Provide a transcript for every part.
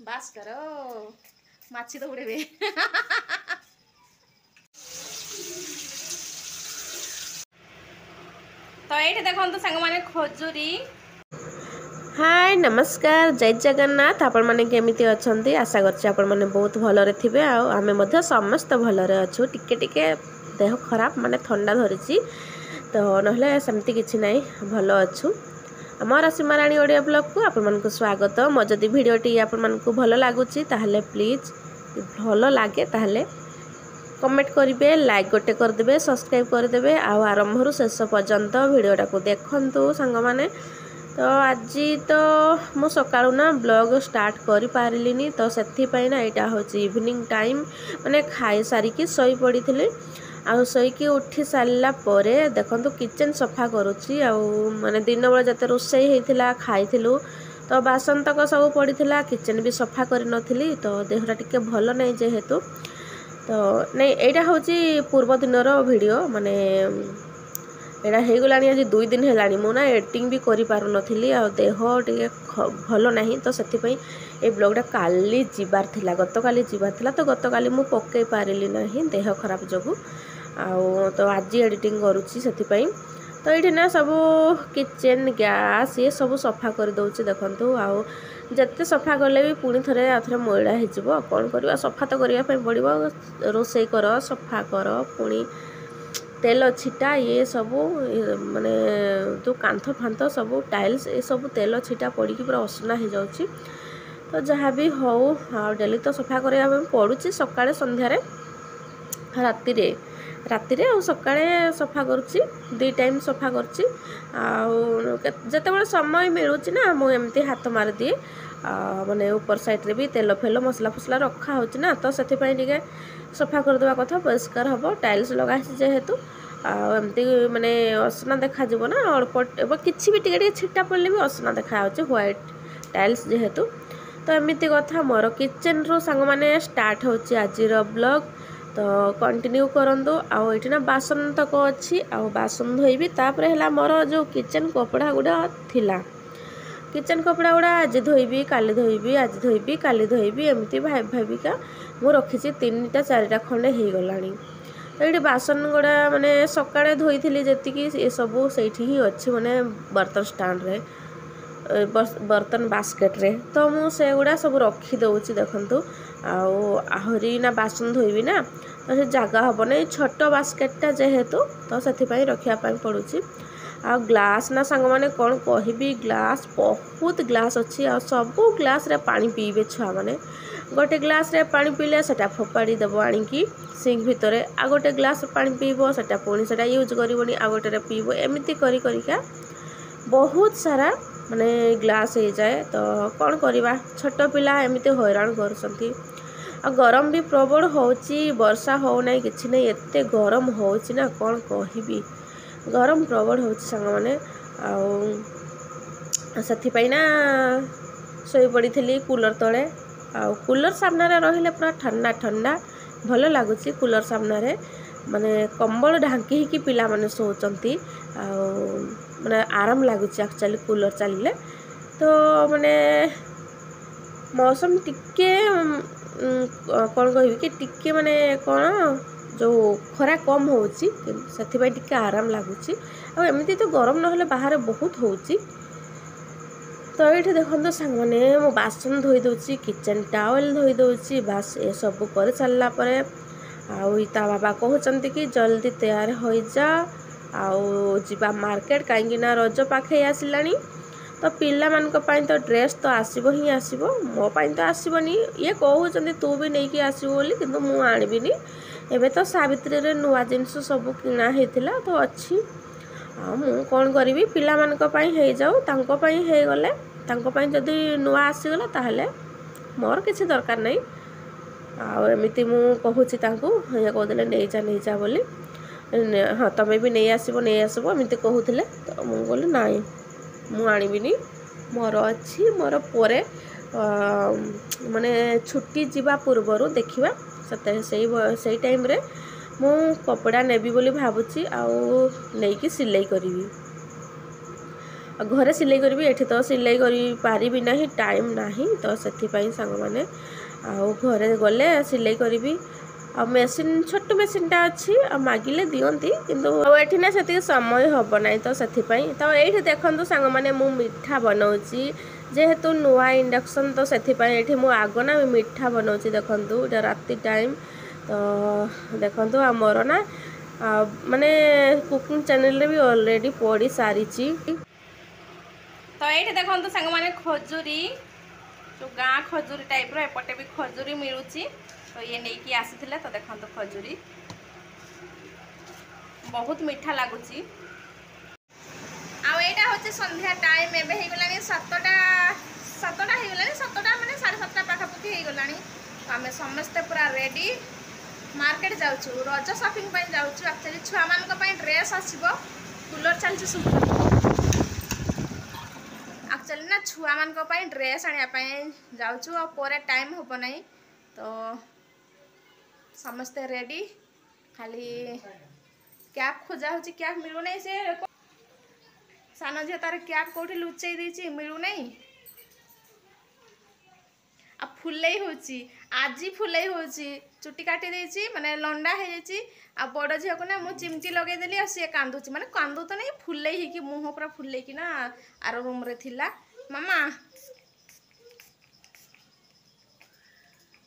बास करो माछी तो उड़े तो ये देखो तो सांग माने खजुरी। हाय नमस्कार जय जगन्नाथ आपण माने केमिति अछंती आशा करछि आपण माने बहुत भलरे थिबे आ आमे मध्य समस्त भलरे अछु टिके टिके देह खराब माने ठंडा धरिछि तो नहले सेमति किछि नै भलो अछु आमर सीमाराणी ओडिया ब्लॉग को आपण मानकु स्वागत मो जदि वीडियोटी आपण मानकु भलो लागुछि ताहले प्लीज भलो लागे ताहले कमेंट करेंगे लाइक गोटे करदे सब्सक्राइब करदे आरंभ शेष पर्यंत वीडियोटा को देखंतु सांग माने तो आज तो मु सकाळु ना ब्लॉग स्टार्ट करि पारिलिनी तो सेथि पई ना एटा होची इवनिंग टाइम माने खाई सारी की सोई पड़ीथिले आ सोई की उठी सारला परे देखंतु किचन सफा करूची आ माने दिन बेला जते रोसई हेतिला खाइथिलु तो बासन तक सब पड़ीथिला किचन भी सफा करि नथिली तो देहरा टिके भलो नै जेहेतु तो नहीं एटा होची पूर्व दिनर वीडियो माने एटा हे गलानी आज 2 दिन हेलानी मु ना एडिटिंग भी करि पारु नथिली आ देह टिके भलो नाही तो सेति पई ए ब्लॉगटा काली जिबार थिला गतकाली जिबार थिला तो गतकाली मु पक्के पारिली नाही देह खराब जगु आ तो आज एडिटिंग करूची सेति पई तो ये ना सब किचन गैस ये सब सफा कर दउची देखंतु आ जत्ते सफा करले भी पुणी थरे आथरे मैला हेजिबो कोन करबा सफा तो करिया पे पड़िबो रोसई कर सफा कर पुणी तेल छिटा ये सब माने तो कांथ फांथ सब टाइल्स ये सब तेल छिटा पड़ी पूरा असना हो जाउची तो जहाँ भी हो डेली तो सफा करिया पे पड़ुची सकाळे संध्यारे राति रे सकाळे सफा करूची 2 टाइम सफा करूची जते समय मिलूची ना मु एमती हाथ मार दिए माने ऊपर साइड रे भी तेल फेल मसला फसला रखा होची ना तो सेति पई टिके सफा कर देवा कथा परिष्कार हबो टाइल्स लगा जेहेतु एमती माने असना देखा जीवो ना अल्प किछि भी टिके छिटा पड़ले भी असना देखा होची व्हाइट टाइल्स जेहेतु तो एमती कथा मोर किचन रो संग माने स्टार्ट होची आजिर ब्लॉग तो कंटिन्यू करंतु आउ एठी ना बासन तक अच्छी आउ बासन धोइबी तापर हला मोर जो किचन कपड़ा गुडा थिला किचन कपड़ा गुडा आज धोइबी काली धोइबी आज धोइबी काली धोइबी एमती भाबिका मु रखिछि 3टा 4टा खंडे हे गलानी तो ये बासन गुडा माने सकाळे धोइथिली जेतिकी ए सब सेठी ही अछि माने बर्तन स्टैंड रे बर्तन बास्केट रे तो मु से गुडा सब रखी दउछि देखंतु आहरी ना बासन धोइबी ना तो से जगह हम ना छोट बास्केटा जेहेतु तो से रखा पड़ुची आ ग्लास ना सांग माने कौन कहबी ग्लास बहुत ग्लास अच्छी आ सब ग्लास रे पानी पीबे छुआ माने गोटे ग्लास रे पानी पीले सेटा फोपाड़ी देबो आनिकी सिंक भितरे आ गोटे ग्लास पानी पीबो सेटा पुणी सेटा यूज करबोनी आ गोटे रे पीबो एमिति करी करिका बहुत सारा माने ग्लास हो जाए तो कौन करवा छोट पिला एमिति हैरान करसंती आ गरम भी प्रबल होची वर्षा हो नहीं किछि नहीं एते गरम होची ना कौन कहबी गरम प्रबल होची संग माने आ सथि पई ना सोई पड़ी कूलर तले आ कूलर सामने रे रहिले पूरा ठंडा ठंडा भलो लागुची कूलर सामने रे माने कंबल ढांकी ही पिला माने सोचंती आ माने आराम लागुची एक्चुअली कूलर चलिले तो माने मौसम टिके कौन कह कि टिके माने कौन जो खरा कम होची से टिके आराम लगुच एमती तो गरम नहले बाहर बहुत होची तो ये देखो सांग मैंने मो बासन धोई दूची किचन टावल धोई दूची बास ये सब कर सारा ता बाबा कहते कि जल्दी तैयार हो जा आवा मार्केट कहीं रज पाखे आसलानी तो पिला मानक तो ड्रेस तो आसब ही आसब मो तो आसबनी ये कहते तू भी नहीं आसबू बोली किंतु मु आणबिनी एबे तो सावित्री रे नुआ जिनस सब किना हेतिला तो अच्छी मु कौन करी पिला मानक हो जाऊ तांको पई हे गले तांको पई जदी नुआ आसीगला ताहले मोर किसी दरकार नहीं एमती मु कहूची तांको ये कहदेले नहीं जा बोली हाँ तमें भी नहीं आसब एमती कहूले तो मु बोली नाई मु आणबिनी मोर अच्छी मोर परे माने छुट्टी जीवा पूर्वर देखिबा से टाइम रे मु कपड़ा नेबी बोली भाबुची आउ नहीं कि सिलाई करी घरे सिलाई करी एठी तो सिलाई करी पारिबी नाही टाइम नाही तो सेथिपाई सांग माने आ घरे गले सिलाई करी आ मेसीन छोट मेसीनटा अच्छी आ मागिले दियंती किंतु एठी ना सेति समय हब नाही तो सेथिपाई तो एठी देखंतु सांग माने मु मिठा बनाउची जेहेतु नुआ इंडक्शन तो सेथिपाई एठी मु आगना मिठा बनाउची देखंतु एटा राती टाइम तो देखंतु हमर ना माने कुकिंग चैनल रे भी ऑलरेडी पड़ी सारी तो ये देखो सांग मैंने खजुरी जो गाँ खजुरी टाइप एपटे भी खजुरी मिलूची तो ये नहीं कि आसी तो देखो खजुरी बहुत मीठा लगुच आईटा हूँ संध्या टाइम एवं होगला 7टा होगला 7टा माने 7:30 पाखापाखि होगला तो आम समस्ते पूरा रेडी मार्केट जाऊँ रज शॉपिंग जाऊँ एक्चुअली छुआ मान ड्रेस आसो कूलर चलती सुपर एक्चुअली ना छुआ मान ड्रेस आने जाऊँ और टाइम हम ना तो समस्ते रेडी खाली कैप खोजा हो कैप मिलू ना से सान झी तार कैप कौटी लुचई देती मिलू ना आ फुलई होची आज फुलई होची चुटी काटी देची माने लंडा हो जाती आ बड़ झील को ना मु चिमटी लगेदेली आ सी कांदुची माने कांदू तो नहीं फुलई ही कि मुँह पूरा फुलई कि ना आर रूम रे थिला मामा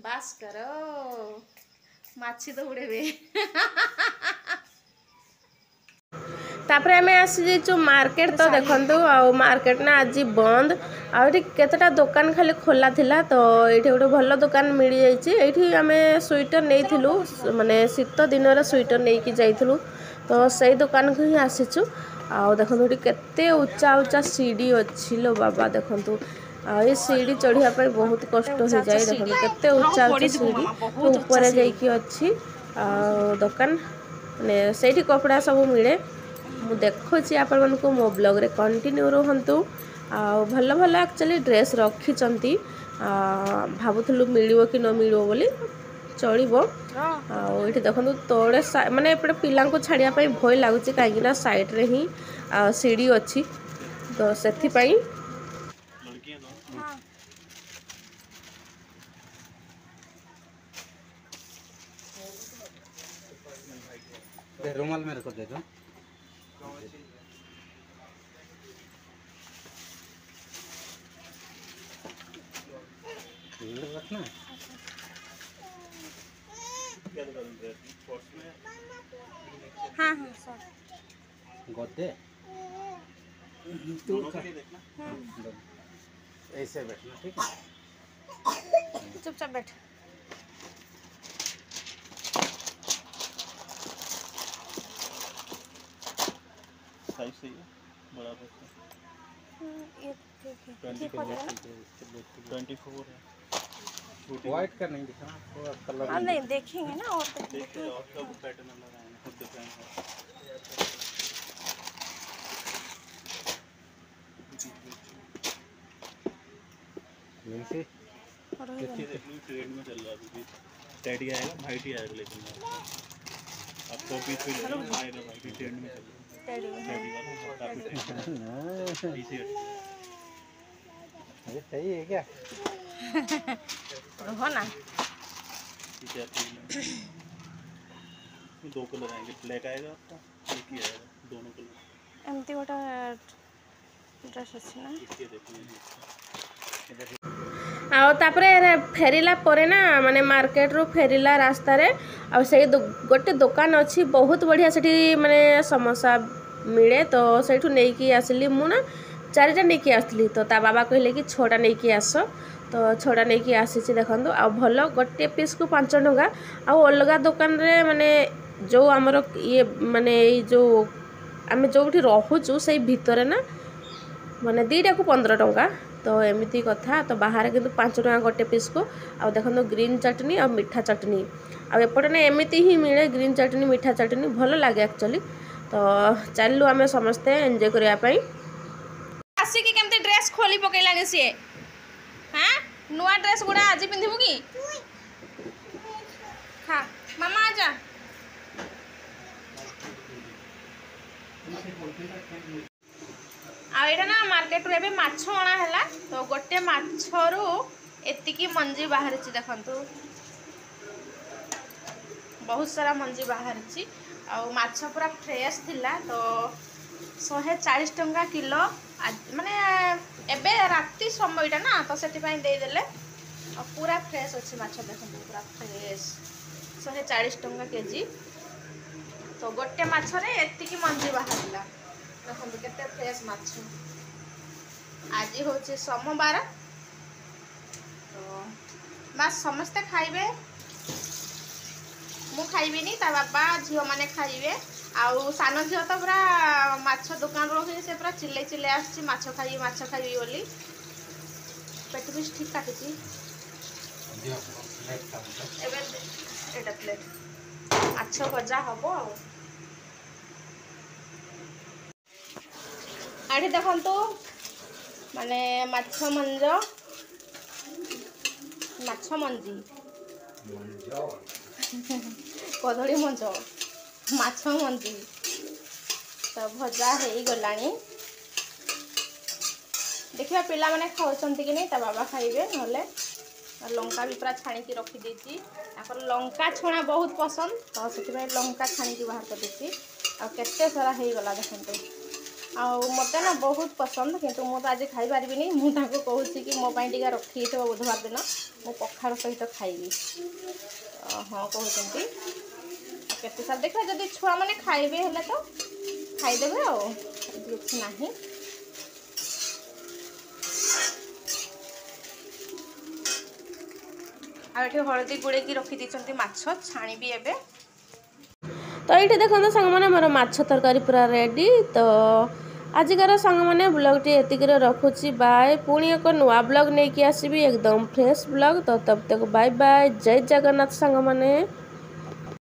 बास करो माछी तो उड़ेबे तापर आम आसी मार्केट तो देखु मार्केट ना आज बंद आतेटा दुकान खाली खोला थिला तो ये गोटे भल दुकान मिल जाइए आम स्वेटर नहीं माने शीत दिन स्वेटर नहीं कि जाइलु तो सही दुकान को ही आसीचु आ देखो केते उच्चा उच्चा सीढ़ी अच्छी लो बाबा देखु ये सीढ़ी चढ़िया बहुत कष्ट हो जाए देखो केते उच्चा उच्चा सीढ़ी ऊपर जाइकी अच्छी दुकान ने से कपड़ा सब मिले मु देखुची आपण मानकु मो ब्लॉग रे कंटिन्यू रहंतु आ भल भल एक्चुअली ड्रेस रखिचंती भाबुथलु मिलिवो कि न मिलिवो बोली चलिबो ये देखो तोड़े माने एपटे पिला को छाड़िया पई भय लागुची काहेकि ना साइड रे ही सीढ़ी अच्छी तो सेथि पई रुमाल मेरे को दे दो रखना हाँ हाँ सर गोदे ऐसे बैठना ठीक है चुपचाप बैठ साइज सही है बराबर ये ठीक हो जाएगा 24 है व्हाइट का नहीं दिखा थोड़ा कलर हाँ नहीं देखेंगे ना और तो देखते और सब पैटर्न अलग आए हैं खुद डिफरेंट है नीचे देखिए ट्रेंड में चल रहा है अभी टेडी आएगा वाइट ही आएगा लेकिन आपको बीच में आएगा वाइट ट्रेंड में चल रहा है अरे सही है क्या हो ना दो कलर आएंगे ब्लैक आएगा आपका एक ही आएगा दोनों कलर एमती गोटा ड्रेस अच्छी ना आउे फेरला परे ना माने मार्केट रू फेरला रास्ता रे आ से गोटे दुकान अच्छी बहुत बढ़िया से माने समोसा मिले तो सेठू नहीं कि आसली मु ना 4टा नहीं कि आसली तो ता बाबा कहले कि 6टा नहीं कि आस तो 6टा नहीं कि आसी देखो आ भल गोटे पीस को 5 टंका आ अलग दुकान रे माने जो आमर ये माने जो आम जो रोचु से भितर ना माने 2टा को 15 टंका तो एमती कथा तो बाहर किंतु 5 टंका गोटे पीस को आ देखो ग्रीन चटनी और मीठा चटनी आएपटे ना एमती ही मिले ग्रीन चटनी मीठा चटनी भल लगे एक्चुअली तो चलू आम समस्ते एंजॉय करने आसिकी केमती ड्रेस खोली पकेलानी सी हाँ नुआ ड्रेस गुड़ा आज पिंधबू कि हाँ मामा आजा आ एटा ना मार्केट रे माछ अणा है तो गोटे माछरू एतिकी मंजी बाहर देखु बहुत सारा मंजी बाहर माछ पूरा फ्रेश थिला तो 140 टंका किलो माने एबे राति समयटा ना तो सेठी देदेले पूरा फ्रेश अच्छे माछ देखो पूरा फ्रेश 140 टंका केजी तो गोटे माछरे एतिकी मंजी बाहर देखो केते फ्रेश माछ आज हूँ सोमवार तो बास समस्ते खाइबे मु खाइबिनी ता बाबा झील मैंने खाइबे आउ सान झील तो पूरा माछ दुकान रखी से पूरा चिल्ले चिल्ले आसी माछ खाइबी बोली पेट भी ठीक काटी एटा प्लेट माछ भजा हम आठी देखु माने माछ मंजी कदली मंज माछ मंजी तो भजा हो गलानी देखिए पिला माने खाऊं कि नहीं ता बाबा खाइबे नले लंका भी पूरा छाणी रखी देती लंका छणा बहुत पसंद तो से लंका छाणी बाहर कर देती आ केते सारा हो गला देखते आउ मत ना बहुत पसंद किंतु मु तो आज खाई पारिनी मुझे कहूँ कि मो टे रखी बुधवार दिन मु पखाड़ सहित खाइबी हाँ कहते केते सारा देखा जब छुआ मैंने खाइबे हेले तो खाईदेवे आछि ना आठे हलदी गुड़े रखी दी माछ छाणी एबे तो ये देखो सांग मैंने मोर माछ तरकारी पूरा रेडी तो आजिकार सांग मैंने ब्लॉगटी एतिक रखुची बाय पुणी एक नुआ ब्लॉग नहीं कि आसबि एकदम फ्रेश ब्लॉग तो तब तक बाय बाय जय जगन्नाथ सांग मैंने।